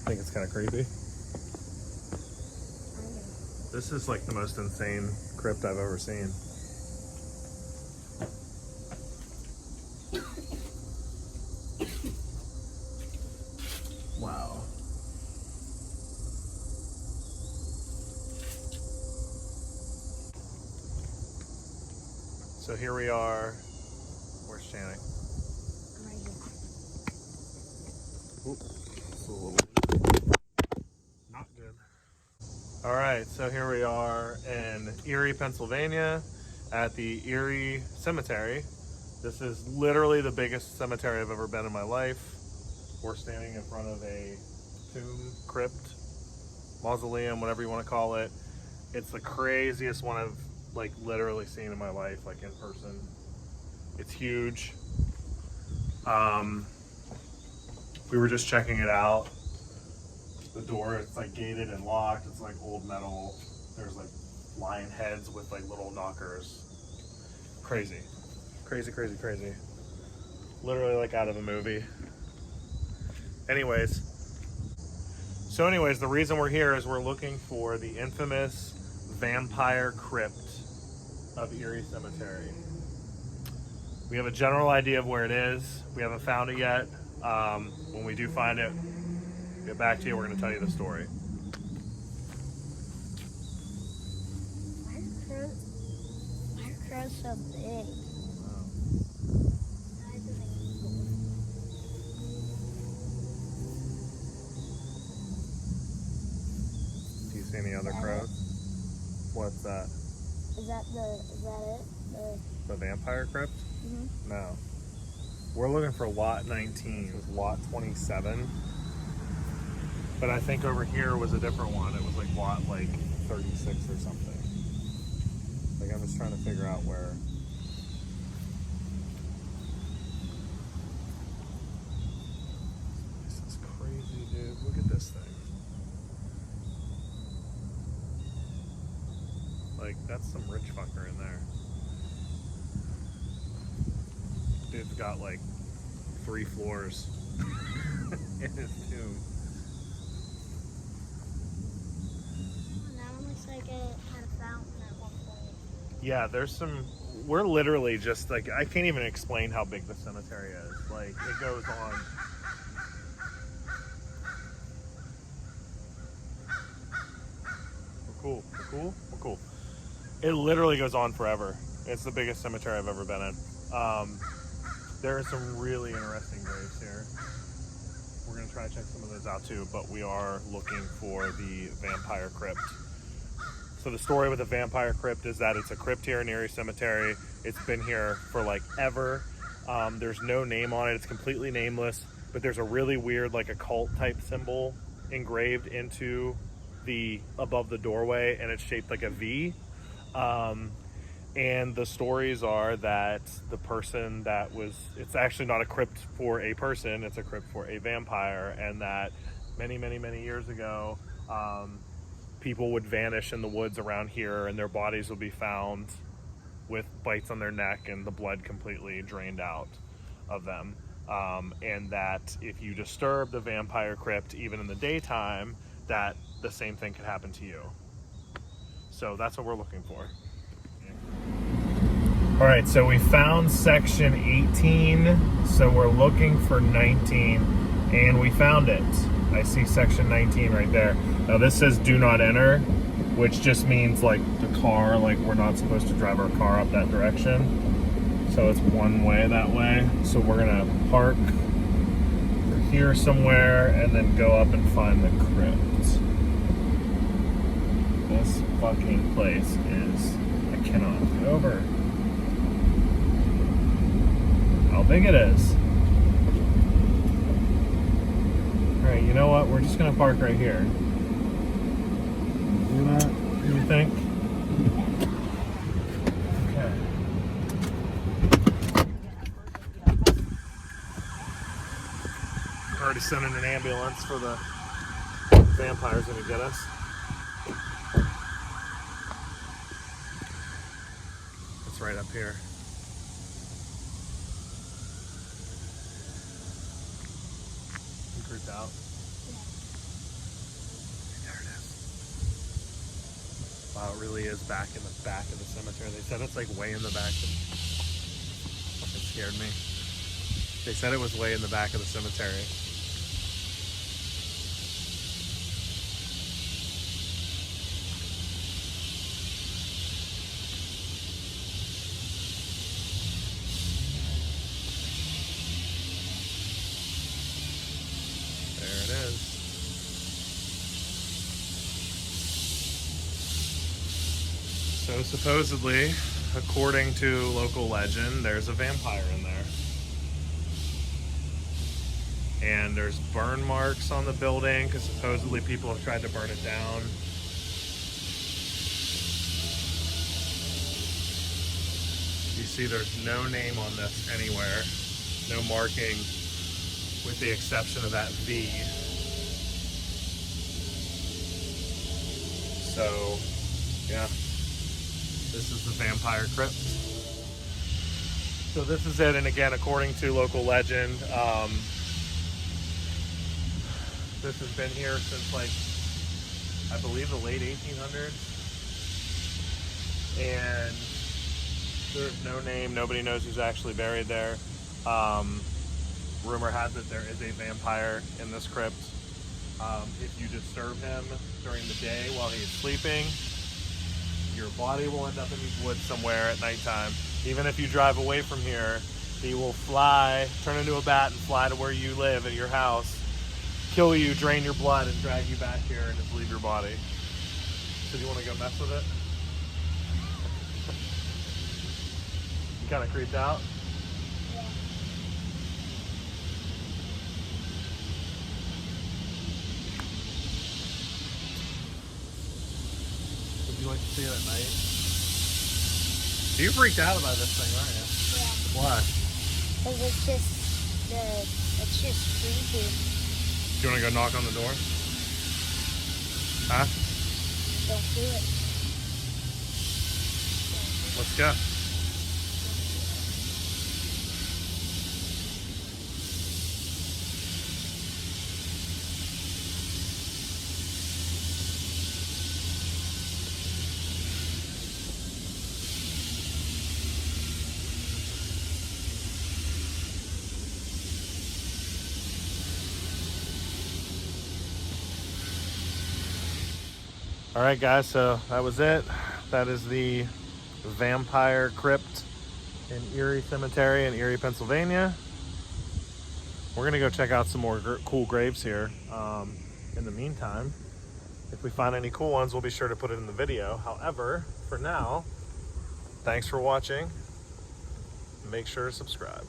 think it's kind of creepy. This is like the most insane crypt I've ever seen. Wow. So here we are. Where's Channing? I'm right here. Oop. It's a little not good. All right, so here we are in Erie, Pennsylvania at the Erie Cemetery. This is literally the biggest cemetery I've ever been in my life. We're standing in front of a tomb, crypt, mausoleum, whatever you want to call it. It's the craziest one I've like literally seen in my life, like in person. It's huge. We were just checking it out. The door, it's like gated and locked. It's like old metal. There's like lion heads with like little knockers. Crazy. Crazy, crazy, crazy. Literally like out of a movie. Anyways, the reason we're here is we're looking for the infamous vampire crypt of Erie Cemetery. We have a general idea of where it is. We haven't found it yet. When we do find it, get back to you. We're going to tell you the story. Why are crows so big? Do you see any other crows? What's that? Is that it? The vampire crypt? Mm-hmm. No. We're looking for lot 19. This is lot 27. But I think over here was a different one. It was like lot like 36 or something. Like I'm just trying to figure out where. This is crazy, dude. Look at this thing. Like that's some rich fucker in there. Dude's got like 3 floors in his tomb. That one looks like it had a fountain at one point. Yeah, there's some. We're literally just like, I can't even explain how big the cemetery is. Like, it goes on. We're cool. We're cool. We're cool. It literally goes on forever. It's the biggest cemetery I've ever been in. There are some really interesting graves here. We're going to try to check some of those out too, but we are looking for the vampire crypt. So the story with the vampire crypt is that it's a crypt here in Erie Cemetery. It's been here for like ever. There's no name on it. It's completely nameless, but there's a really weird like occult type symbol engraved into the above the doorway, and it's shaped like a V. And the stories are that the person that was, it's actually not a crypt for a person, it's a crypt for a vampire, and that many, many, many years ago, people would vanish in the woods around here and their bodies would be found with bites on their neck and the blood completely drained out of them. And that if you disturb the vampire crypt, even in the daytime, that the same thing could happen to you. So that's what we're looking for. All right, so we found section 18, so we're looking for 19, and we found it. I see section 19 right there. Now this says do not enter, which just means like the car, like we're not supposed to drive our car up that direction. So it's one way that way. So we're gonna park here somewhere and then go up and find the crypt. This fucking place is, I cannot get over how big it is. Alright, you know what? We're just gonna park right here. Do that, you think? Okay. Already sending an ambulance for the vampires gonna get us. It's right up here. Creeped out. Wow, it really is back in the back of the cemetery. They said it's like way in the back. It scared me. They said it was way in the back of the cemetery. There it is. So supposedly, according to local legend, there's a vampire in there. And there's burn marks on the building because supposedly people have tried to burn it down. You see there's no name on this anywhere. No marking with the exception of that V. So, yeah. This is the vampire crypt. So this is it, and again, according to local legend, this has been here since like, I believe the late 1800s. And there's no name, nobody knows who's actually buried there. Rumor has it there is a vampire in this crypt. If you disturb him during the day while he's sleeping, your body will end up in these woods somewhere at nighttime. Even if you drive away from here, he will fly, turn into a bat and fly to where you live at your house, kill you, drain your blood, and drag you back here and just leave your body. So do you want to go mess with it? You kind of creeped out? Yeah. Would you like to see it at night? You're freaked out about this thing, aren't you? Yeah. Why? Because it's just creepy. Do you want to go knock on the door? Huh? Don't do it. Let's go. All right, guys, so that was it. That is the vampire crypt in Erie Cemetery in Erie, Pennsylvania. We're gonna go check out some more cool graves here. In the meantime, if we find any cool ones, we'll be sure to put it in the video. However, for now, thanks for watching. Make sure to subscribe.